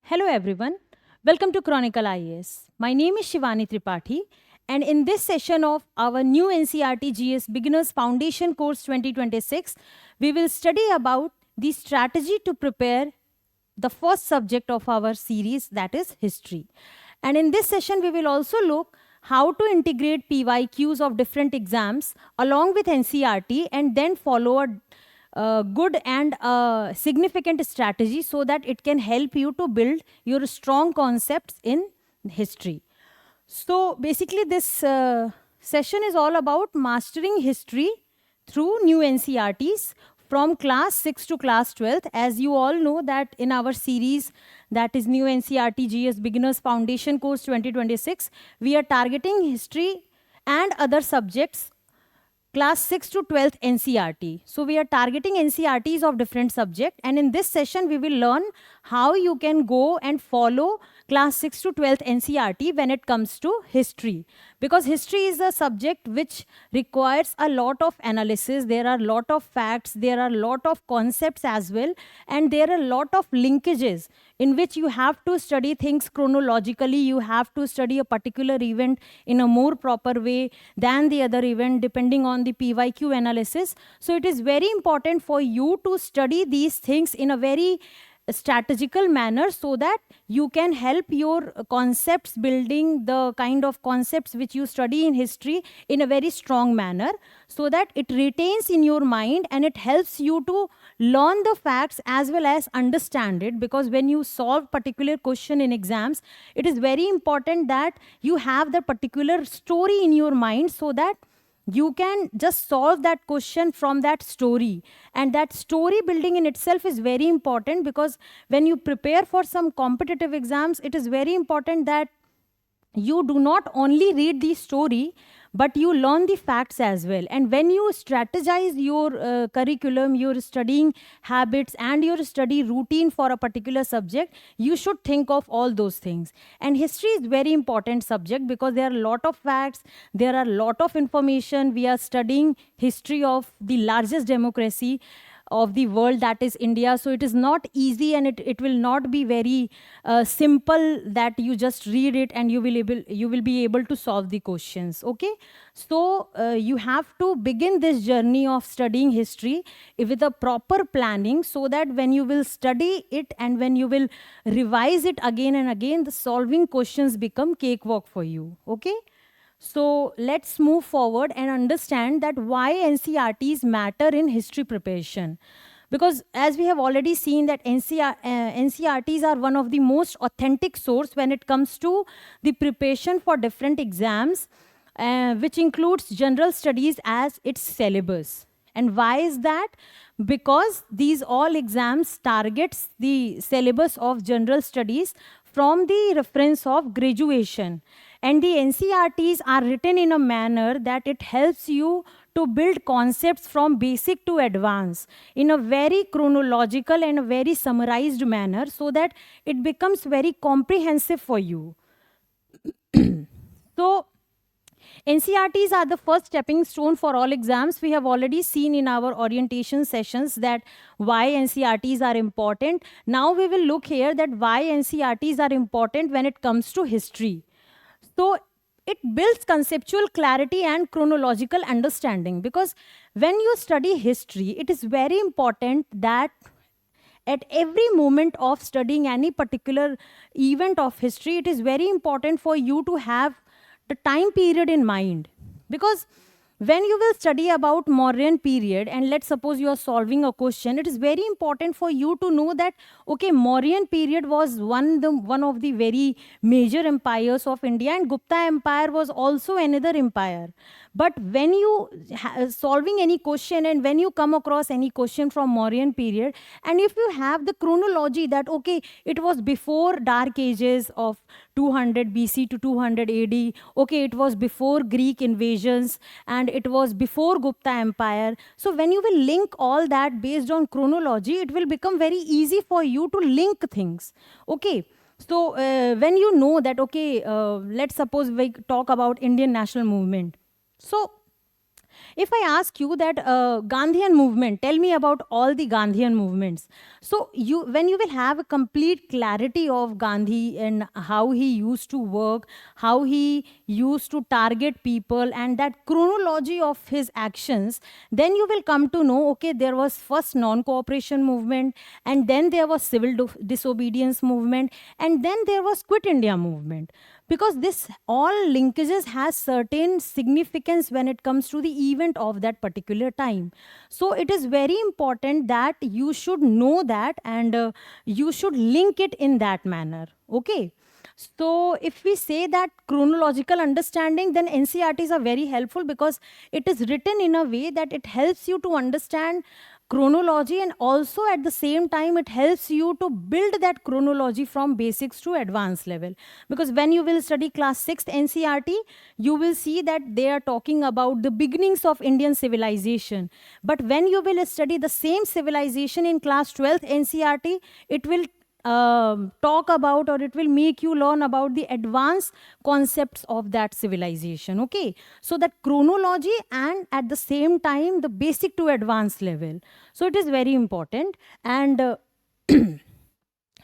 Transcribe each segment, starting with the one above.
Hello everyone. Welcome to Chronicle IAS. My name is Shivani Tripathi, and in this session of our new NCERT GS Beginners Foundation Course 2026, we will study about the strategy to prepare the first subject of our series, that is history. And in this session we will also look how to integrate PYQs of different exams along with NCERT and then follow a good and significant strategy so that it can help you to build your strong concepts in history. So basically this session is all about mastering history through new NCERTs from class 6 to class 12th. As you all know that in our series, that is new NCERT GS Beginners Foundation Course 2026, we are targeting history and other subjects class 6 to 12th NCERT. So we are targeting NCERTs of different subject, and in this session we will learn how you can go and follow class 6 to 12th NCERT when it comes to history, because history is a subject which requires a lot of analysis. There are a lot of facts, there are a lot of concepts as well, and there are a lot of linkages in which you have to study things chronologically. You have to study a particular event in a more proper way than the other event depending on the PYQ analysis. So it is very important for you to study these things in a very strategical manner so that you can help your concepts building, the kind of concepts which you study in history, in a very strong manner, so that it retains in your mind and it helps you to learn the facts as well as understand it. Because when you solve particular question in exams, it is very important that you have the particular story in your mind so that you can just solve that question from that story. And that story building in itself is very important, because when you prepare for some competitive exams, it is very important that you do not only read the story, but you learn the facts as well. And when you strategize your curriculum, your studying habits and your study routine for a particular subject, you should think of all those things. And history is very important subject because there are a lot of facts, there are a lot of information. We are studying history of the largest democracy of the world, that is India. So it is not easy, and it will not be very simple that you just read it and you will be able to solve the questions. Okay, so you have to begin this journey of studying history with a proper planning, so that when you will study it and when you will revise it again and again, the solving questions become cakewalk for you. Okay, so let's move forward and understand that why NCERTs matter in history preparation. Because as we have already seen that NCERTs are one of the most authentic source when it comes to the preparation for different exams, which includes general studies as its syllabus. And why is that? Because these all exams targets the syllabus of general studies from the reference of graduation. And the NCERTs are written in a manner that it helps you to build concepts from basic to advanced in a very chronological and a very summarized manner, so that it becomes very comprehensive for you. So NCERTs are the first stepping stone for all exams. We have already seen in our orientation sessions that why NCERTs are important. Now we will look here that why NCERTs are important when it comes to history. So it builds conceptual clarity and chronological understanding, because when you study history, it is very important that at every moment of studying any particular event of history, it is very important for you to have the time period in mind. Because when you will study about Mauryan period, and let's suppose you are solving a question, it is very important for you to know that okay, Mauryan period was one of the very major empires of India, and Gupta empire was also another empire. But when you solving any question and when you come across any question from Mauryan period, and if you have the chronology that okay, it was before dark ages of 200 BC to 200 AD, okay, it was before Greek invasions, and it was before Gupta empire. So when you will link all that based on chronology, it will become very easy for you to link things. Okay, so when you know that okay, let's suppose we talk about Indian national movement. So If I ask you that Gandhian movement, tell me about all the Gandhian movements. So when you will have a complete clarity of Gandhi and how he used to work, how he used to target people, and that chronology of his actions, then you will come to know, okay, there was first non-cooperation movement, and then there was civil disobedience movement, and then there was Quit India movement, because this all linkages has certain significance when it comes to the event of that particular time. So it is very important that you should know that, and you should link it in that manner. Okay, so if we say that chronological understanding, then NCRTs are very helpful because it is written in a way that it helps you to understand chronology, and also at the same time it helps you to build that chronology from basics to advanced level. Because when you will study class 6th NCRT, you will see that they are talking about the beginnings of Indian civilization. But when you will study the same civilization in class 12th NCRT, it will talk about, or it will make you learn about the advanced concepts of that civilization. Okay, so that chronology and at the same time the basic to advanced level, so it is very important. And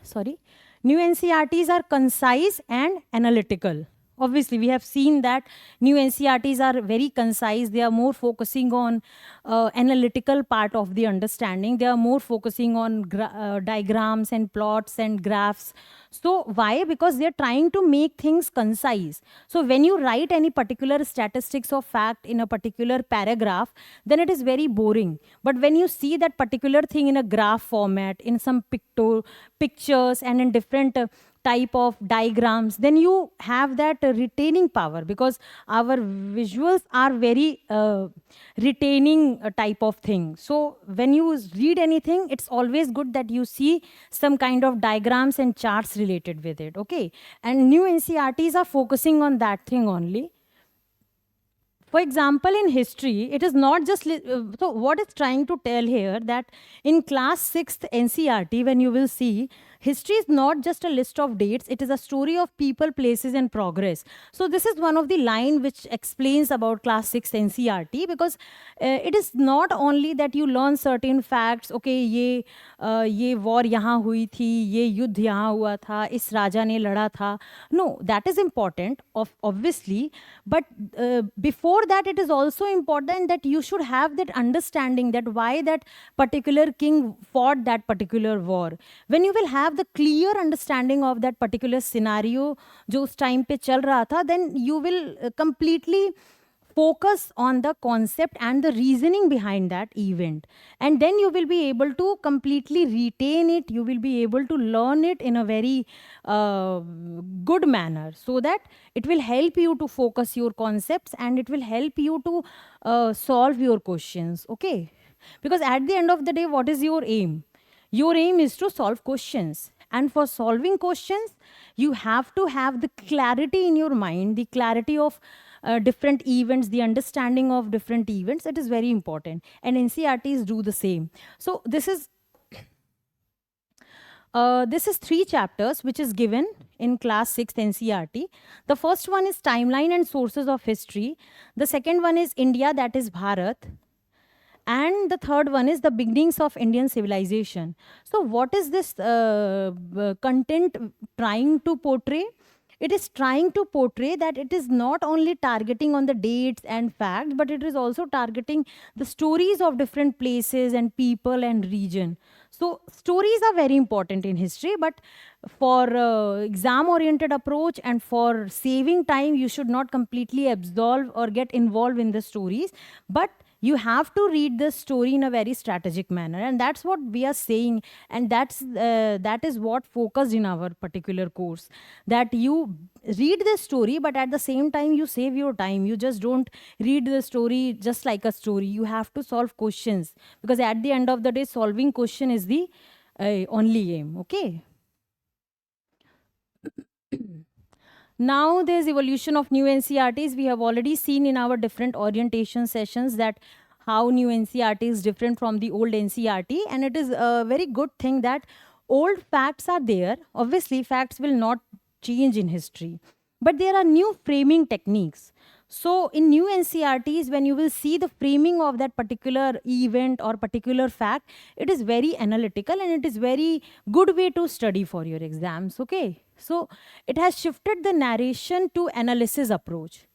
sorry, new NCRTs are concise and analytical. Obviously, we have seen that new NCRTs are very concise. They are more focusing on analytical part of the understanding. They are more focusing on diagrams and plots and graphs. So why? Because they're trying to make things concise. So when you write any particular statistics or fact in a particular paragraph, then it is very boring. But when you see that particular thing in a graph format, in some pictures and in different type of diagrams, then you have that retaining power, because our visuals are very retaining type of thing. So when you read anything, it's always good that you see some kind of diagrams and charts related with it. Okay, and new NCRTs are focusing on that thing only. For example, in history, it is not just so what it's trying to tell here, that in class 6th NCRT, when you will see, history is not just a list of dates, it is a story of people, places, and progress. So this is one of the line which explains about class 6th NCRT, because it is not only that you learn certain facts, okay, ये war यहाँ हुई थी, ये युद्ध यहाँ हुआ था, इस राजा ने लड़ा था. No, that is important, obviously, but before that it is also important that you should have that understanding that why that particular king fought that particular war. When you will have the clear understanding of that particular scenario जो उस time पे चल रहा था, then you will completely focus on the concept and the reasoning behind that event, and then you will be able to completely retain it, you will be able to learn it in a very good manner, so that it will help you to focus your concepts, and it will help you to solve your questions. Okay, because at the end of the day, what is your aim? Your aim is to solve questions, and for solving questions you have to have the clarity in your mind, the clarity of different events, the understanding of different events. It is very important, and NCRTs do the same. So this is 3 chapters which is given in class 6th NCRT. The first one is timeline and sources of history. The second one is India, that is Bharat. And the third one is the beginnings of Indian civilization. So what is this content trying to portray? It is trying to portray that it is not only targeting on the dates and facts, but it is also targeting the stories of different places and people and region. So stories are very important in history, but for exam oriented approach and for saving time, you should not completely absolve or get involved in the stories, but you have to read the story in a very strategic manner, and that's what we are saying, and that is what focused in our particular course, that you read the story, but at the same time you save your time. You just don't read the story just like a story. You have to solve questions, because at the end of the day, solving question is the only aim. Okay. Now there's evolution of new NCRTs. We have already seen in our different orientation sessions that how new NCRT is different from the old NCRT, and it is a very good thing that old facts are there. Obviously, facts will not change in history, but there are new framing techniques. So in new NCRTs, when you will see the framing of that particular event or particular fact, it is very analytical and it is very good way to study for your exams. Okay. So it has shifted the narration to analysis approach.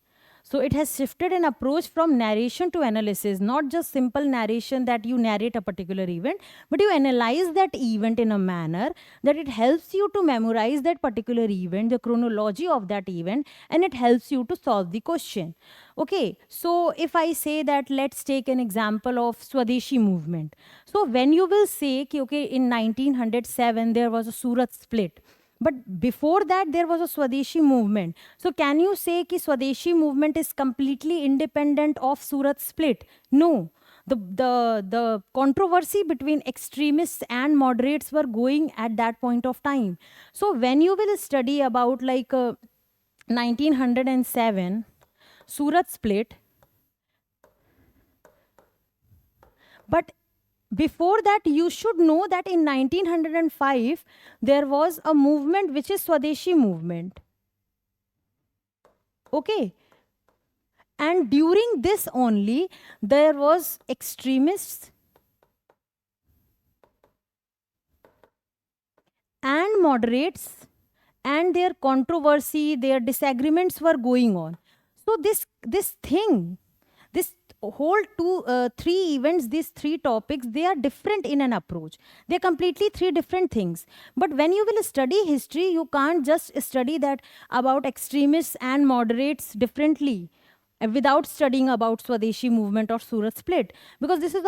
So it has shifted an approach from narration to analysis, not just simple narration that you narrate a particular event, but you analyze that event in a manner that it helps you to memorize that particular event, the chronology of that event, and it helps you to solve the question. Okay, so if I say that, let's take an example of Swadeshi movement. So when you will say, ki, okay, in 1907 there was a Surat split, but before that, there was a Swadeshi movement. So can you say that Swadeshi movement is completely independent of Surat split? No. The controversy between extremists and moderates were going at that point of time. So when you will study about 1907 Surat split, but before that, you should know that in 1905 there was a movement which is Swadeshi movement. Okay, and during this only there was extremists and moderates, and their controversy, their disagreements were going on. So this thing, this whole three events, these three topics, they are different in an approach. They're completely three different things. But when you will study history, you can't just study that about extremists and moderates differently without studying about Swadeshi movement or Surat split, because this is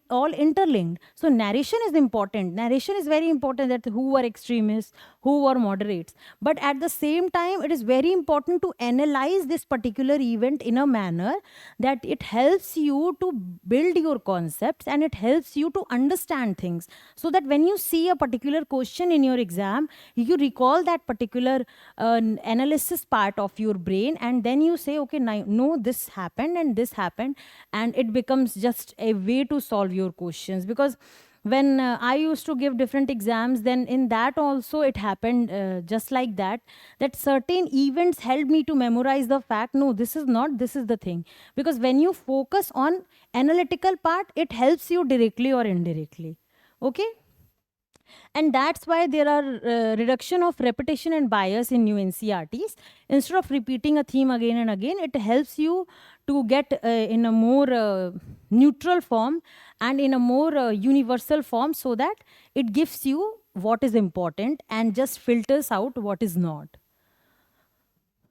all interlinked. So narration is important. Narration is very important, that who were extremists, who were moderates. But at the same time, it is very important to analyze this particular event in a manner that it helps you to build your concepts and it helps you to understand things, so that when you see a particular question in your exam, you recall that particular analysis part of your brain, and then you say, okay, no, this happened and this happened, and it becomes just a way to solve your questions. Because when I used to give different exams, then in that also it happened just like that, that certain events helped me to memorize the fact, no, this is not, this is the thing. Because when you focus on analytical part, it helps you directly or indirectly. Okay, and that's why there are reduction of repetition and bias in new NCRTs. Instead of repeating a theme again and again, it helps you to get in a more neutral form and in a more universal form, so that it gives you what is important and just filters out what is not.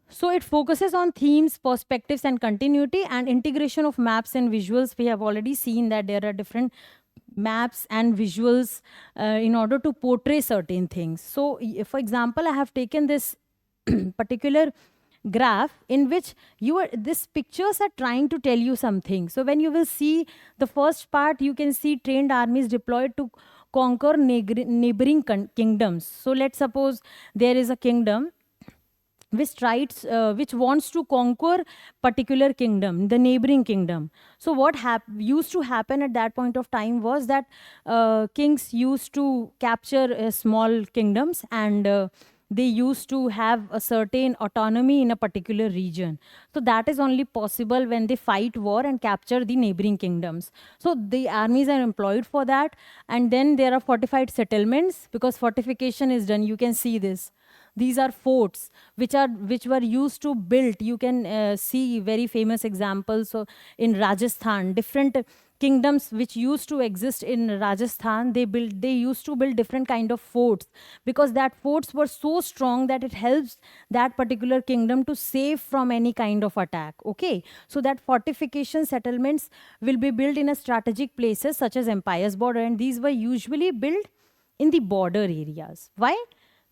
So it focuses on themes, perspectives, and continuity, and integration of maps and visuals. We have already seen that there are different maps and visuals in order to portray certain things. So for example, I have taken this particular graph in which these pictures are trying to tell you something. So when you will see the first part, you can see trained armies deployed to conquer neighboring kingdoms. So let's suppose there is a kingdom which wants to conquer particular kingdom, the neighboring kingdom. So what used to happen at that point of time was that kings used to capture small kingdoms, and they used to have a certain autonomy in a particular region. So that is only possible when they fight war and capture the neighboring kingdoms. So the armies are employed for that, and then there are fortified settlements, because fortification is done. You can see this. These are forts which were used to build. You can see very famous examples. So in Rajasthan, different kingdoms which used to exist in Rajasthan, they used to build different kind of forts, because that forts were so strong that it helps that particular kingdom to save from any kind of attack. Okay, so that fortification settlements will be built in a strategic places such as empire's border, and these were usually built in the border areas. Why?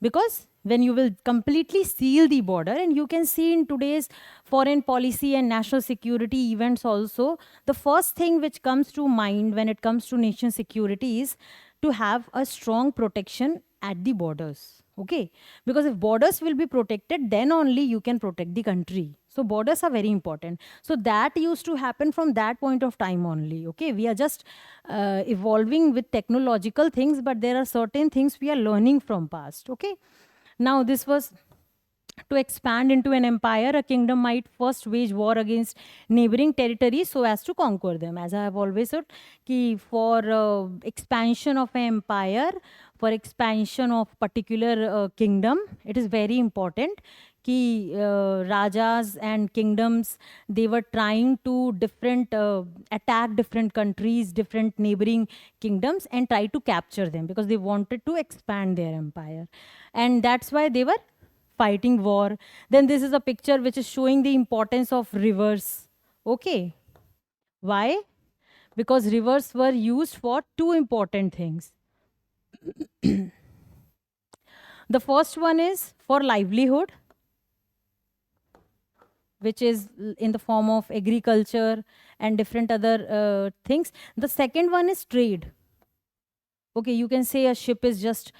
Because when you will completely seal the border, and you can see in today's foreign policy and national security events also, the first thing which comes to mind when it comes to nation security is to have a strong protection at the borders. Okay, because if borders will be protected, then only you can protect the country. So borders are very important. So that used to happen from that point of time only. Okay, we are just evolving with technological things, but there are certain things we are learning from past. Okay, now this was To expand into an empire, a kingdom might first wage war against neighboring territories so as to conquer them. As I have always said, कि for expansion of an empire, for expansion of particular kingdom, it is very important कि rajas and kingdoms, they were trying to attack different countries, different neighboring kingdoms, and try to capture them because they wanted to expand their empire, and that's why they were fighting war. Then this is a picture which is showing the importance of rivers. Okay. Why? Because rivers were used for two important things. The first one is for livelihood, which is in the form of agriculture and different other things. The second one is trade. Okay, you can say a ship is just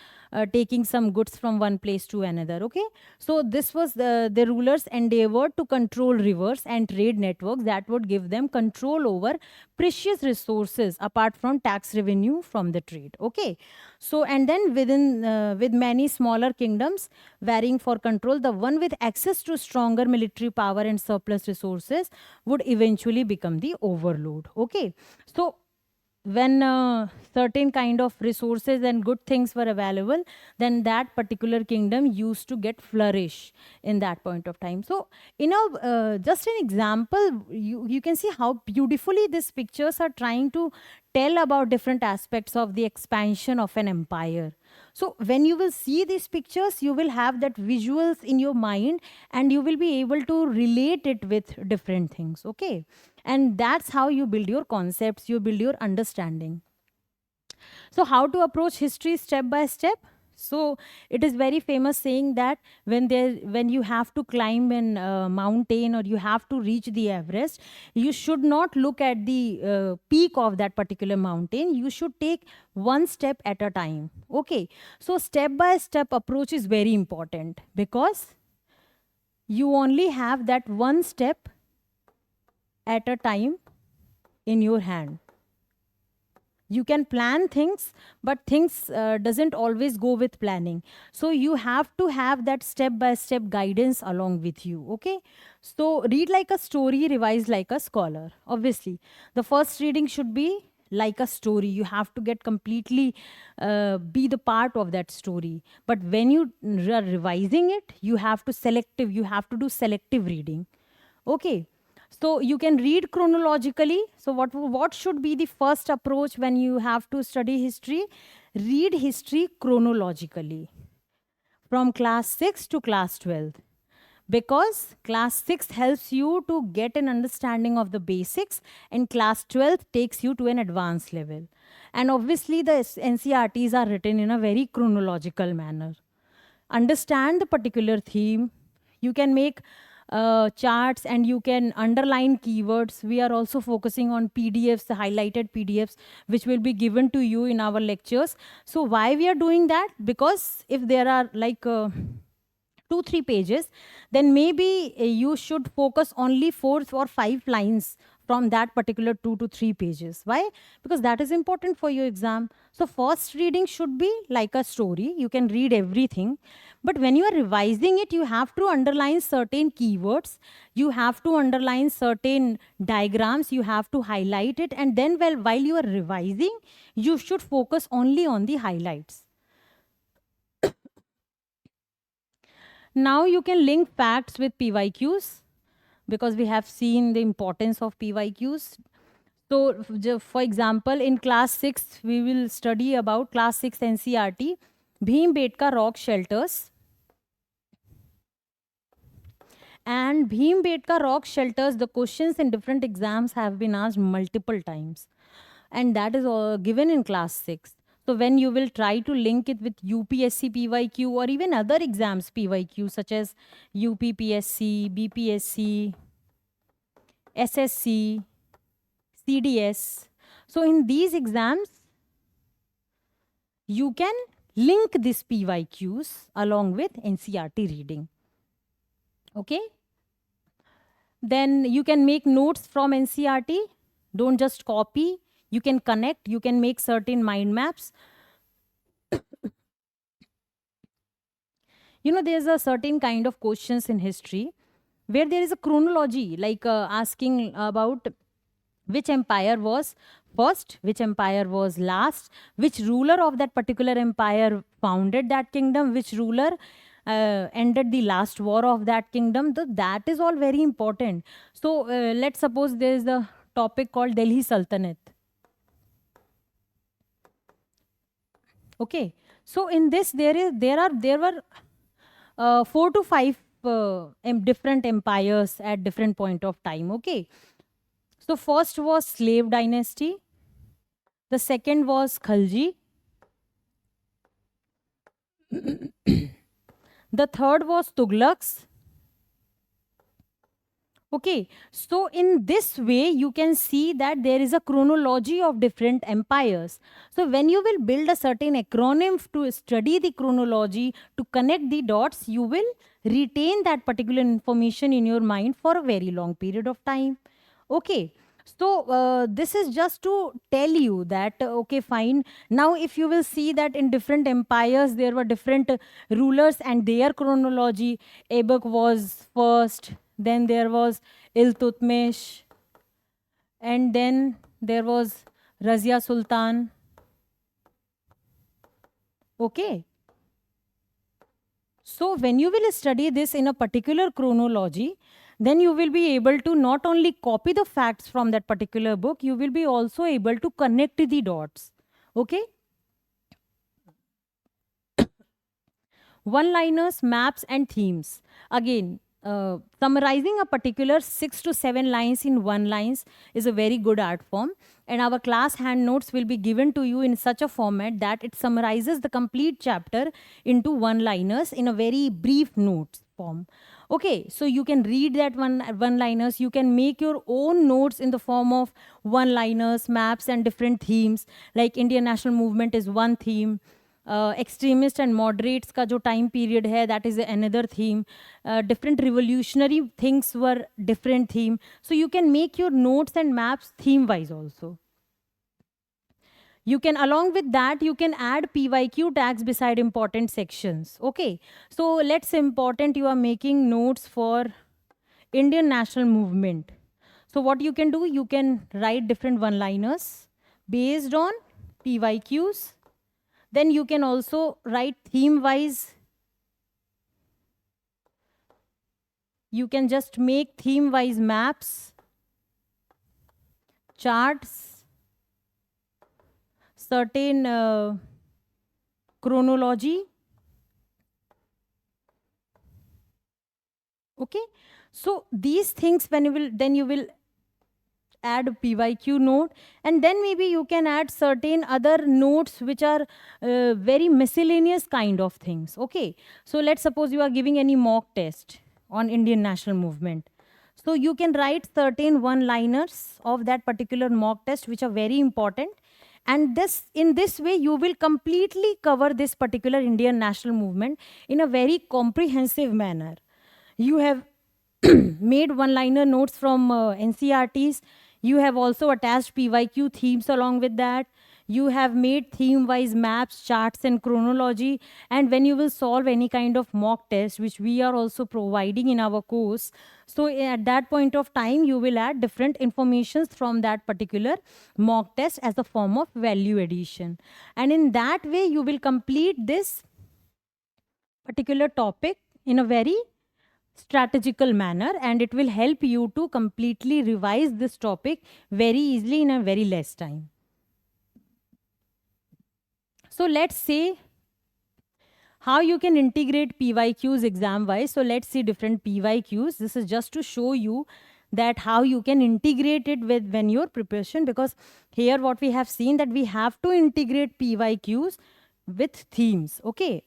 taking some goods from one place to another. Okay, so this was the rulers endeavored to control rivers and trade networks that would give them control over precious resources apart from tax revenue from the trade. Okay, so and then with many smaller kingdoms varying for control, the one with access to stronger military power and surplus resources would eventually become the overlord. Okay, so when certain kind of resources and good things were available, then that particular kingdom used to get flourish in that point of time. So just an example, you can see how beautifully these pictures are trying to tell about different aspects of the expansion of an empire. So when you will see these pictures, you will have that visuals in your mind, and you will be able to relate it with different things. Okay, and that's how you build your concepts, you build your understanding. So how to approach history step by step? So it is very famous saying that when you have to climb an mountain, or you have to reach the Everest, you should not look at the peak of that particular mountain. You should take one step at a time. Okay, so step by step approach is very important, because you only have that one step at a time in your hand. You can plan things, but things doesn't always go with planning, so you have to have that step by step guidance along with you. Okay, so read like a story, revise like a scholar. Obviously, the first reading should be like a story. You have to get completely be the part of that story, but when you are revising it, you have to do selective reading. Okay, so you can read chronologically. So what should be the first approach when you have to study history? Read history chronologically from class 6 to class 12, because class 6 helps you to get an understanding of the basics, and class 12 takes you to an advanced level. And obviously the NCRTs are written in a very chronological manner. Understand the particular theme. You can make charts, and you can underline keywords. We are also focusing on PDFs, the highlighted PDFs, which will be given to you in our lectures. So why we are doing that? Because if there are like 2-3 pages, then maybe you should focus only 4 or 5 lines from that particular 2 to 3 pages. Why? Because that is important for your exam. So first reading should be like a story. You can read everything, but when you are revising it, you have to underline certain keywords, you have to underline certain diagrams, you have to highlight it, and then while you are revising, you should focus only on the highlights. Now you can link facts with PYQs, because we have seen the importance of PYQs. So for example, in class 6, we will study about class 6 NCRT, Bhimbetka rock shelters. And Bhimbetka rock shelters, the questions in different exams have been asked multiple times. And that is given in class 6. So when you will try to link it with UPSC PYQ, or even other exams PYQ, such as UPPSC, BPSC, SSC, CDS. So in these exams, you can link these PYQs along with NCRT reading. Okay? Then you can make notes from NCRT. Don't just copy. You can connect. You can make certain mind maps. You know, there's a certain kind of questions in history where there is a chronology, like asking about which empire was first, which empire was last, which ruler of that particular empire founded that kingdom, which ruler ended the last war of that kingdom. That is all very important. So let's suppose there is a topic called Delhi Sultanate. Okay, so in this there were 4 to 5 different empires at different point of time. Okay, so first was slave dynasty, the second was Khalji, the third was Tughlaqs. Okay, so in this way, you can see that there is a chronology of different empires. So when you will build a certain acronym to study the chronology, to connect the dots, you will retain that particular information in your mind for a very long period of time. Okay, so this is just to tell you that, okay, fine. Now, if you will see that in different empires, there were different rulers and their chronology. Aibak was first, then there was Iltutmish, and then there was Razia Sultan. Okay. So when you will study this in a particular chronology, then you will be able to not only copy the facts from that particular book, you will be also able to connect the dots. Okay. One-liners, maps, and themes. Again, summarizing a particular 6 to 7 lines in one lines is a very good art form, and our class hand notes will be given to you in such a format that it summarizes the complete chapter into one-liners in a very brief notes form. Okay, so you can read that one-liners, you can make your own notes in the form of one-liners, maps, and different themes. Like Indian national movement is one theme, extremist and moderates का जो time period है, that is another theme. Different revolutionary things were different theme. So you can make your notes and maps theme wise also. You can, along with that, you can add PYQ tags beside important sections. Okay, so let's important you are making notes for Indian national movement. So what you can do, you can write different one-liners based on PYQs. Then you can also write theme-wise. You can just make theme-wise maps, charts, certain chronology. Okay, so these things, when you will add a PYQ note, and then maybe you can add certain other notes which are very miscellaneous kind of things. Okay, so let's suppose you are giving any mock test on Indian national movement. So you can write certain one-liners of that particular mock test which are very important, and this, in this way, you will completely cover this particular Indian national movement in a very comprehensive manner. You have made one-liner notes from NCRTs. You have also attached PYQ themes along with that. You have made theme-wise maps, charts, and chronology. And when you will solve any kind of mock test, which we are also providing in our course, so at that point of time, you will add different informations from that particular mock test as a form of value addition. And in that way, you will complete this particular topic in a very strategical manner, and it will help you to completely revise this topic very easily in a very less time. So let's say how you can integrate PYQs exam wise. So let's see different PYQs. This is just to show you that how you can integrate it with when you're preparation, because here what we have seen that we have to integrate PYQs with themes. Okay,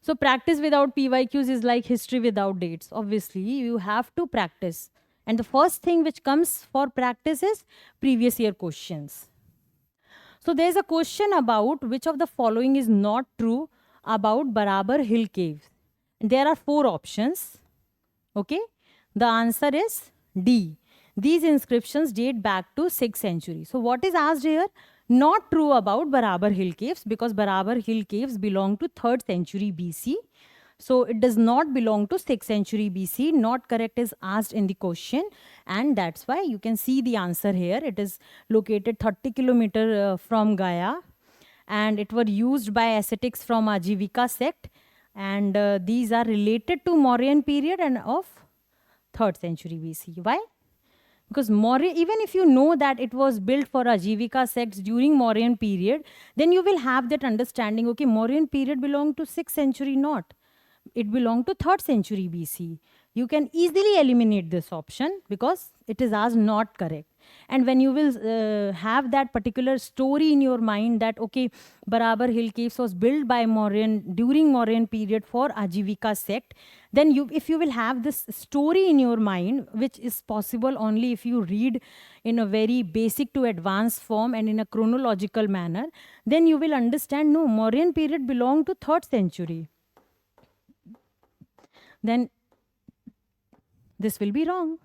so practice without PYQs is like history without dates. Obviously, you have to practice. And the first thing which comes for practice is previous year questions. So there's a question about which of the following is not true about Barabar Hill Cave. There are 4 options. Okay, the answer is D. These inscriptions date back to 6th century. So what is asked here? Not true about Barabar Hill Caves, because Barabar Hill Caves belong to 3rd century BC. So it does not belong to 6th century BC. Not correct is asked in the question, and that's why you can see the answer here. It is located 30 kilometer from Gaya, and it were used by ascetics from Ajivika sect, and these are related to Mauryan period and of 3rd century BC. Why? Because Mauryan, even if you know that it was built for Ajivika sects during Mauryan period, then you will have that understanding, okay, Mauryan period belonged to 6th century, not. It belonged to 3rd century BC. You can easily eliminate this option because it is asked not correct. And when you will have that particular story in your mind that, okay, Barabar Hill Caves was built by Mauryan during Mauryan period for Ajivika sect, then if you will have this story in your mind, which is possible only if you read in a very basic to advanced form and in a chronological manner, then you will understand, no, Mauryan period belonged to 3rd century. Then this will be wrong.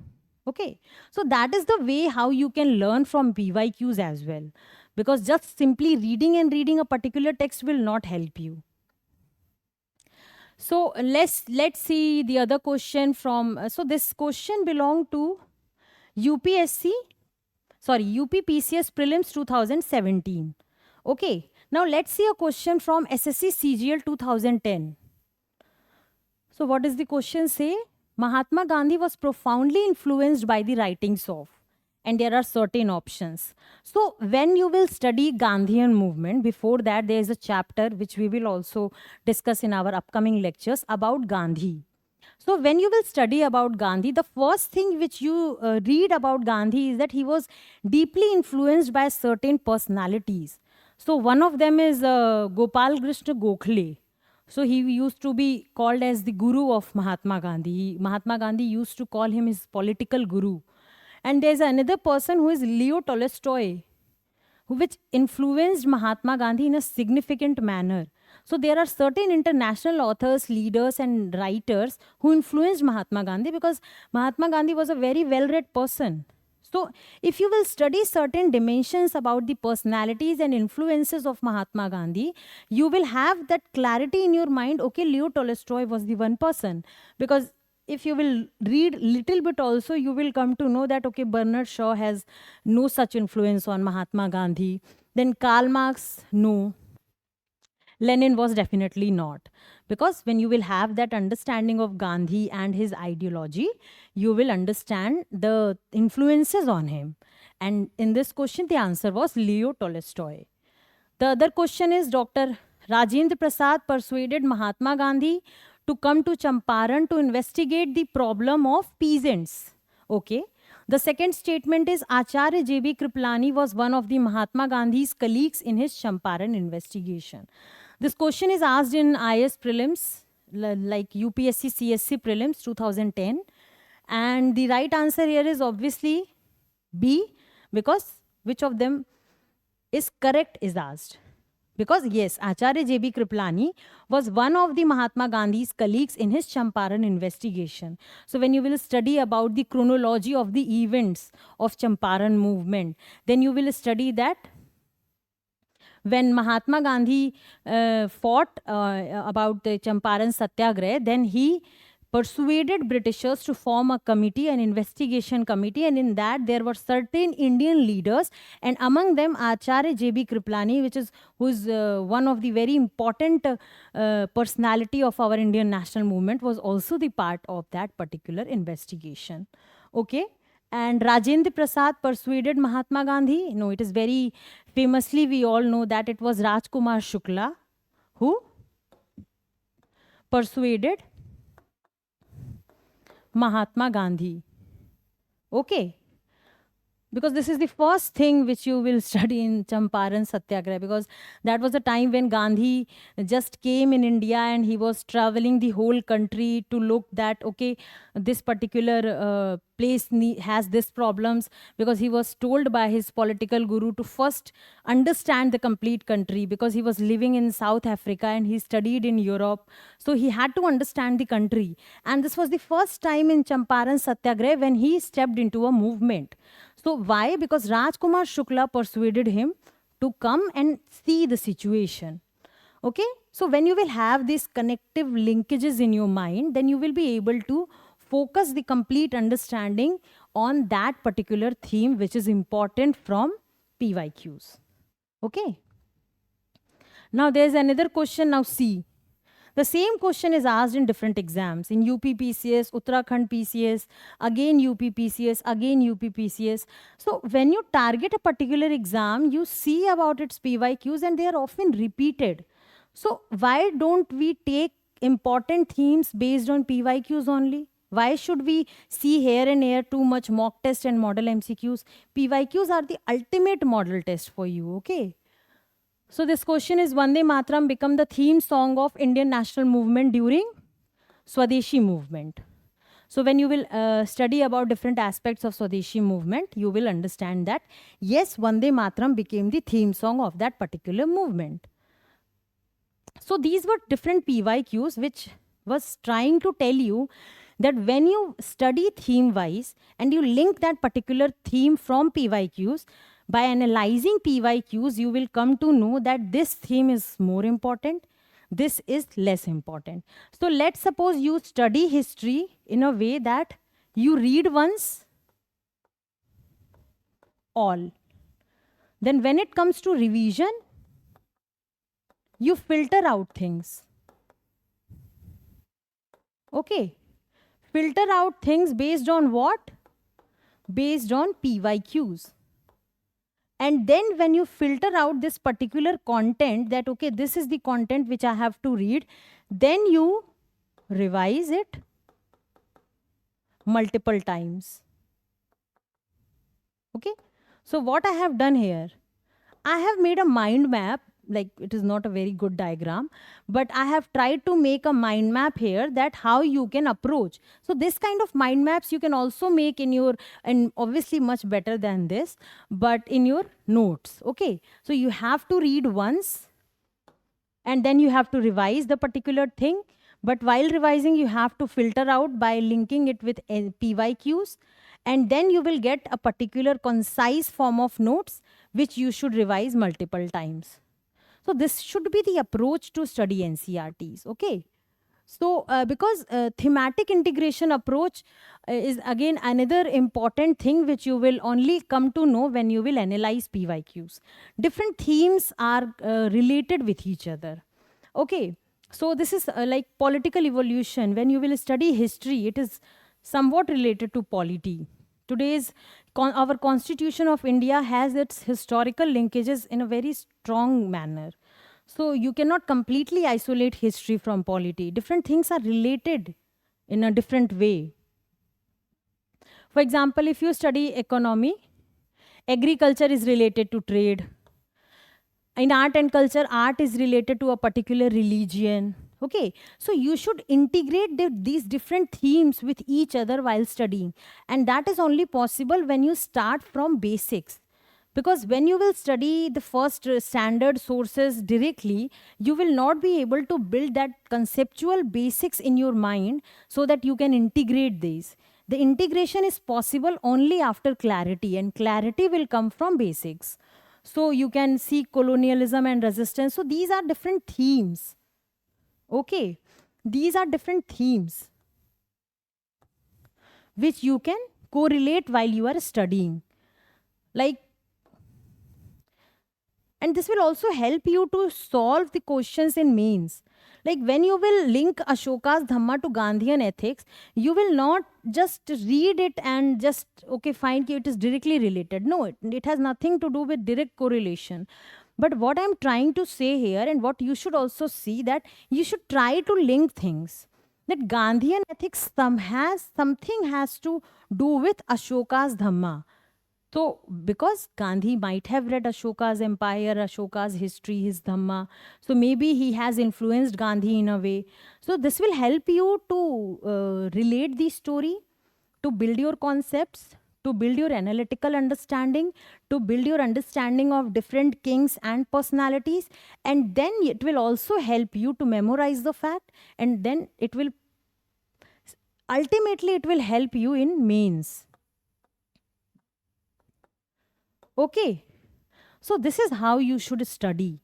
Okay, so that is the way how you can learn from PYQs as well, because just simply reading a particular text will not help you. So let's see the other question from, so this question belonged to UPSC, sorry, UPPCS Prelims 2017. Okay, now let's see a question from SSC CGL 2010. So what does the question say? Mahatma Gandhi was profoundly influenced by the writings of, and there are certain options. So when you will study Gandhian movement, before that there is a chapter which we will also discuss in our upcoming lectures about Gandhi. So when you will study about Gandhi, the first thing which you read about Gandhi is that he was deeply influenced by certain personalities. So one of them is Gopal Krishna Gokhale. So he used to be called as the guru of Mahatma Gandhi. Mahatma Gandhi used to call him his political guru. And there's another person who is Leo Tolstoy, which influenced Mahatma Gandhi in a significant manner. So there are certain international authors, leaders and writers who influenced Mahatma Gandhi, because Mahatma Gandhi was a very well-read person. So if you will study certain dimensions about the personalities and influences of Mahatma Gandhi, you will have that clarity in your mind, okay, Leo Tolstoy was the one person. Because if you will read little bit also, you will come to know that, okay, Bernard Shaw has no such influence on Mahatma Gandhi. Then Karl Marx, no. Lenin was definitely not. Because when you will have that understanding of Gandhi and his ideology, you will understand the influences on him. And in this question, the answer was Leo Tolstoy. The other question is, Dr. Rajendra Prasad persuaded Mahatma Gandhi to come to Champaran to investigate the problem of peasants. Okay. The second statement is, Acharya J.B. Kripalani was one of the Mahatma Gandhi's colleagues in his Champaran investigation. This question is asked in IS prelims, like UPSC CSC prelims 2010. And the right answer here is obviously B, because which of them is correct is asked. Because yes, Acharya J.B. Kripalani was one of the Mahatma Gandhi's colleagues in his Champaran investigation. So when you will study about the chronology of the events of Champaran movement, then you will study that when Mahatma Gandhi fought about the Champaran Satyagraha, then he persuaded Britishers to form a committee, an investigation committee, and in that there were certain Indian leaders, and among them Acharya J.B. Kripalani, who is one of the very important personality of our Indian national movement, was also the part of that particular investigation. Okay. And Rajendra Prasad persuaded Mahatma Gandhi. No, it is very famously, we all know that it was Rajkumar Shukla who persuaded Mahatma Gandhi. Okay. Because this is the first thing which you will study in Champaran Satyagraha, because that was a time when Gandhi just came in India and he was traveling the whole country to look that, okay, this particular place has this problems, because he was told by his political guru to first understand the complete country, because he was living in South Africa and he studied in Europe. So he had to understand the country. And this was the first time in Champaran Satyagraha when he stepped into a movement. So why? Because Rajkumar Shukla persuaded him to come and see the situation. Okay, so when you will have these connective linkages in your mind, then you will be able to focus the complete understanding on that particular theme which is important from PYQs. Okay, now there's another question. Now see, the same question is asked in different exams, in UPPCS, Uttarakhand PCS, again UPPCS, again UPPCS. So when you target a particular exam, you see about its PYQs and they are often repeated. So why don't we take important themes based on PYQs only? Why should we see here and here too much mock test and model MCQs? PYQs are the ultimate model test for you, okay? So this question is, Vande Mataram become the theme song of Indian national movement during Swadeshi movement. So when you will study about different aspects of Swadeshi movement, you will understand that yes, Vande Mataram became the theme song of that particular movement. So these were different PYQs which was trying to tell you that when you study theme wise and you link that particular theme from PYQs, by analyzing PYQs, you will come to know that this theme is more important, this is less important. So let's suppose you study history in a way that you read once all. Then when it comes to revision, you filter out things. Okay. Filter out things based on what? Based on PYQs. And then when you filter out this particular content, that okay, this is the content which I have to read, then you revise it multiple times. Okay. So what I have done here, I have made a mind map. Like, it is not a very good diagram, but I have tried to make a mind map here that how you can approach. So this kind of mind maps you can also make in your, and obviously much better than this, but in your notes. Okay, so you have to read once and then you have to revise the particular thing. But while revising, you have to filter out by linking it with PYQs, and then you will get a particular concise form of notes which you should revise multiple times. So this should be the approach to study NCERTs, okay? So because thematic integration approach is again another important thing which you will only come to know when you will analyze PYQs. Different themes are related with each other, okay? So this is like political evolution. When you will study history, it is somewhat related to polity. Today's our Constitution of India has its historical linkages in a very strong manner. So you cannot completely isolate history from polity. Different things are related in a different way. For example, if you study economy, agriculture is related to trade. In art and culture, art is related to a particular religion. Okay, so you should integrate these different themes with each other while studying, and that is only possible when you start from basics. Because when you will study the first standard sources directly, you will not be able to build that conceptual basics in your mind so that you can integrate these. The integration is possible only after clarity, and clarity will come from basics. So you can see colonialism and resistance. So these are different themes. Okay, these are different themes which you can correlate while you are studying. Like, and this will also help you to solve the questions in mains. Like when you will link Ashoka's Dhamma to Gandhian ethics, you will not just read it and just, okay, find it is directly related. No, it has nothing to do with direct correlation. But what I'm trying to say here, and what you should also see, that you should try to link things. That Gandhian ethics something has to do with Ashoka's Dhamma. So, because Gandhi might have read Ashoka's empire, Ashoka's history, his Dhamma, so maybe he has influenced Gandhi in a way. So, this will help you to relate the story, to build your concepts, to build your analytical understanding, to build your understanding of different kings and personalities. And then it will also help you to memorize the fact, and then it will ultimately it will help you in mains. Okay, So this is how you should study,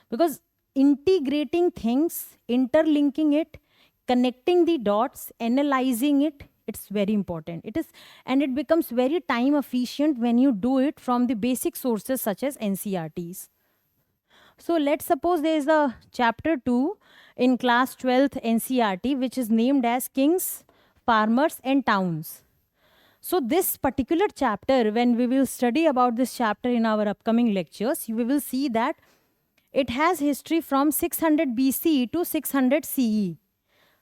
because integrating things, interlinking it, connecting the dots, analyzing it, it's very important. It is, and it becomes very time efficient when you do it from the basic sources such as NCRTs. So let's suppose there is a chapter 2 in class 12th NCRT which is named as Kings, Farmers and Towns. So this particular chapter, when we will study about this chapter in our upcoming lectures, we will see that it has history from 600 BC to 600 CE.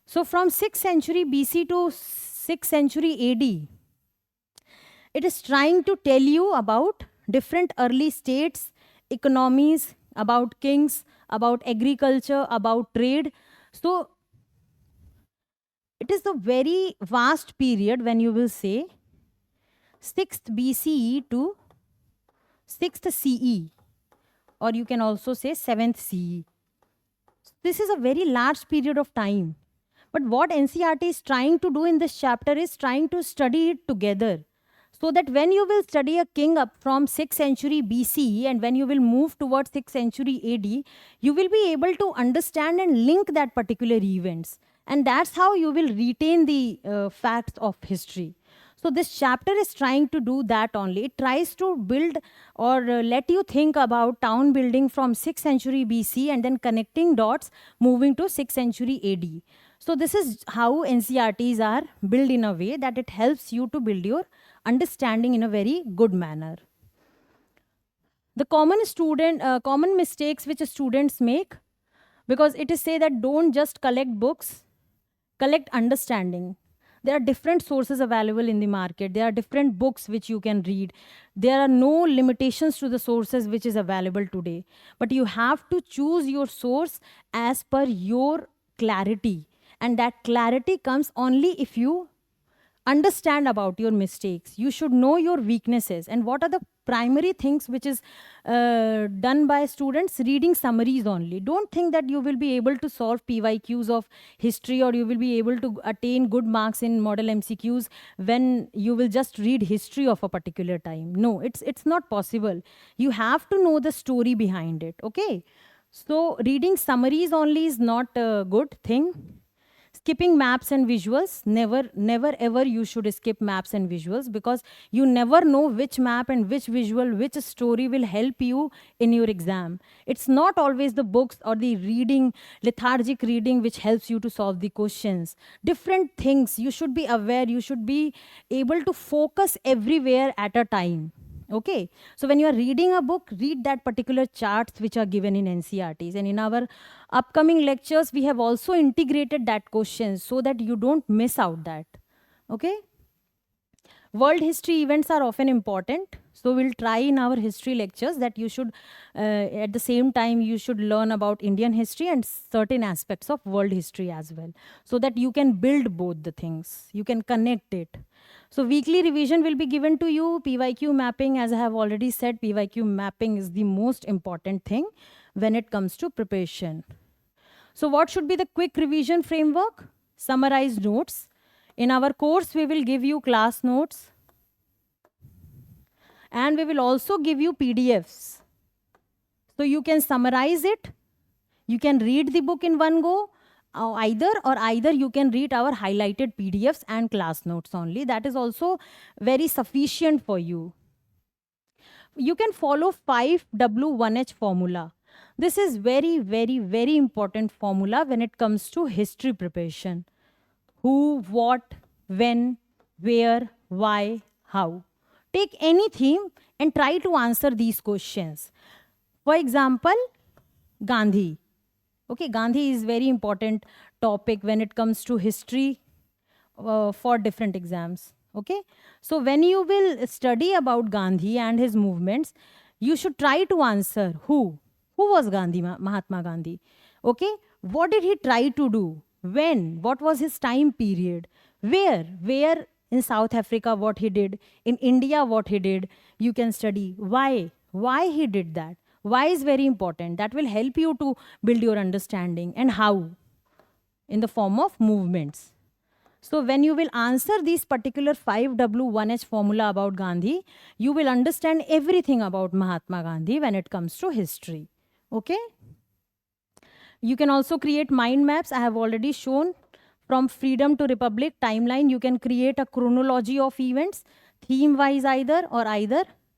So from 6th century BC to 6th century AD, it is trying to tell you about different early states, economies, about kings, about agriculture, about trade. So it is a very vast period when you will say 6th BCE to 6th CE, or you can also say 7th CE. This is a very large period of time. But what NCRT is trying to do in this chapter is trying to study it together, so that when you will study a king up from 6th century BC and when you will move towards 6th century AD, you will be able to understand and link that particular events. And that's how you will retain the facts of history. So this chapter is trying to do that only. It tries to build or let you think about town building from 6th century BC and then connecting dots moving to 6th century AD. So this is how NCRTs are built in a way that it helps you to build your understanding in a very good manner. The common mistakes which students make, because it is say that don't just collect books, collect understanding. There are different sources available in the market. There are different books which you can read. There are no limitations to the sources which is available today. But you have to choose your source as per your clarity. And that clarity comes only if you understand about your mistakes. You should know your weaknesses and what are the primary things which is done by students. Reading summaries only. Don't think that you will be able to solve PYQs of history or you will be able to attain good marks in model MCQs when you will just read history of a particular time. No, it's not possible. You have to know the story behind it. Okay, so reading summaries only is not a good thing. Skipping maps and visuals, never ever you should skip maps and visuals, because you never know which map and which visual, which story will help you in your exam. It's not always the books or the reading, lethargic reading, which helps you to solve the questions. Different things you should be aware, you should be able to focus everywhere at a time. Okay, so when you are reading a book, read that particular charts which are given in NCRTs, and in our upcoming lectures we have also integrated that question so that you don't miss out that. Okay, world history events are often important, so we'll try in our history lectures that you should at the same time you should learn about Indian history and certain aspects of world history as well, so that you can build both the things, you can connect it. So weekly revision will be given to you. PYQ mapping, as I have already said, PYQ mapping is the most important thing when it comes to preparation. So what should be the quick revision framework? Summarize notes. In our course, we will give you class notes. And we will also give you PDFs. So you can summarize it. You can read the book in one go. Either you can read our highlighted PDFs and class notes only. That is also very sufficient for you. You can follow 5W1H formula. This is very, very, very important formula when it comes to history preparation. Who, what, when, where, why, how. Take any theme and try to answer these questions. For example, Gandhi. Okay, Gandhi is very important topic when it comes to history for different exams. Okay, so when you will study about Gandhi and his movements, you should try to answer who was Gandhi, Mahatma Gandhi. Okay, what did he try to do? When? What was his time period? Where in South Africa what he did? In India what he did? You can study why he did that. Why is very important. That will help you to build your understanding. And how? In the form of movements. So when you will answer these particular 5W1H formula about Gandhi, you will understand everything about Mahatma Gandhi when it comes to history. Okay? You can also create mind maps. I have already shown from freedom to republic timeline. You can create a chronology of events, theme wise either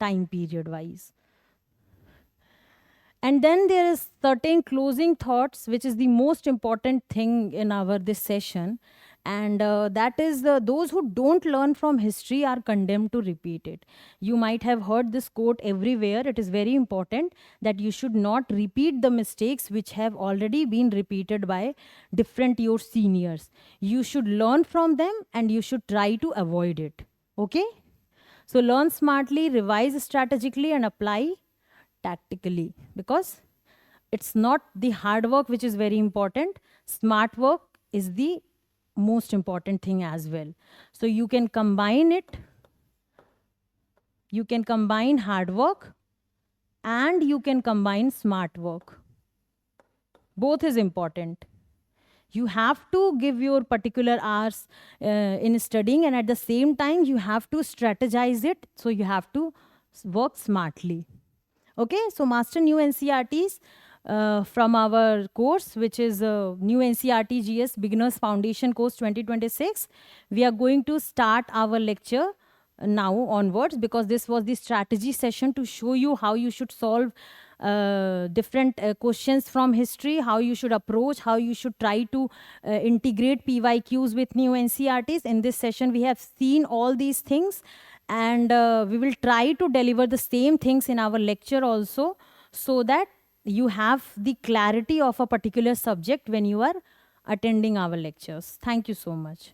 time period wise. And then there is certain closing thoughts, which is the most important thing in our this session. And that is those who don't learn from history are condemned to repeat it. You might have heard this quote everywhere. It is very important that you should not repeat the mistakes which have already been repeated by different your seniors. You should learn from them and you should try to avoid it. Okay? So learn smartly, revise strategically, and apply tactically, because it's not the hard work which is very important. Smart work is the most important thing as well. So you can combine it. You can combine hard work and you can combine smart work. Both is important. You have to give your particular hours in studying, and at the same time you have to strategize it. So you have to work smartly. Okay, so master new NCRTs from our course, which is new NCRT GS Beginners Foundation Course 2026. We are going to start our lecture now onwards, because this was the strategy session to show you how you should solve different questions from history, how you should approach, how you should try to integrate PYQs with new NCRTs. In this session, we have seen all these things, and we will try to deliver the same things in our lecture also, so that you have the clarity of a particular subject when you are attending our lectures. Thank you so much.